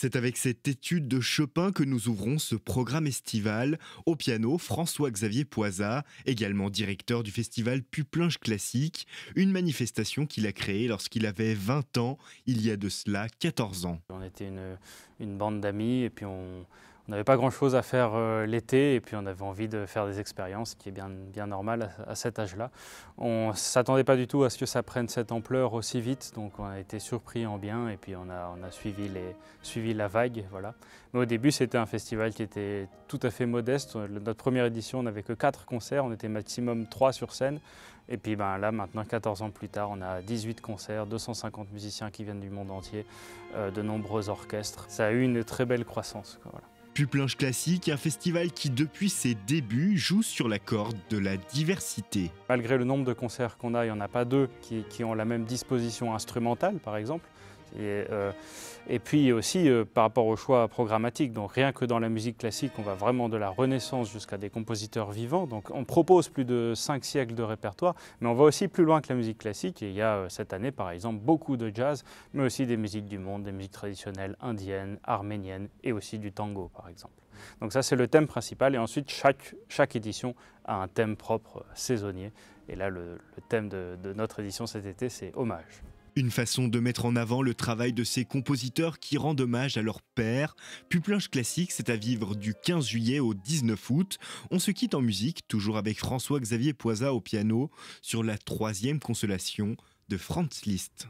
C'est avec cette étude de Chopin que nous ouvrons ce programme estival. Au piano, François-Xavier Poisat, également directeur du festival Puplinge Classique, une manifestation qu'il a créée lorsqu'il avait 20 ans, il y a de cela 14 ans. On était une bande d'amis et puis on n'avait pas grand-chose à faire l'été et puis on avait envie de faire des expériences, ce qui est bien normal à cet âge-là. On ne s'attendait pas du tout à ce que ça prenne cette ampleur aussi vite, donc on a été surpris en bien et puis on a suivi la vague. Voilà. Mais au début, c'était un festival qui était tout à fait modeste. Notre première édition, on n'avait que 4 concerts, on était maximum 3 sur scène. Et puis là, maintenant, 14 ans plus tard, on a 18 concerts, 250 musiciens qui viennent du monde entier, de nombreux orchestres. Ça a eu une très belle croissance. Voilà. Puplinge Classique, un festival qui, depuis ses débuts, joue sur la corde de la diversité. Malgré le nombre de concerts qu'on a, il n'y en a pas 2 qui ont la même disposition instrumentale, par exemple. Et puis aussi par rapport au choix programmatique, donc rien que dans la musique classique, on va vraiment de la Renaissance jusqu'à des compositeurs vivants. Donc on propose plus de 5 siècles de répertoire, mais on va aussi plus loin que la musique classique. Et il y a cette année par exemple beaucoup de jazz, mais aussi des musiques du monde, des musiques traditionnelles indiennes, arméniennes et aussi du tango par exemple. Donc ça c'est le thème principal et ensuite chaque édition a un thème propre saisonnier. Et là le thème de notre édition cet été c'est hommage. Une façon de mettre en avant le travail de ces compositeurs qui rendent hommage à leur père. Puplinge Classique, c'est à vivre du 15 juillet au 19 août. On se quitte en musique, toujours avec François-Xavier Poisat au piano, sur la 3e consolation de Franz Liszt.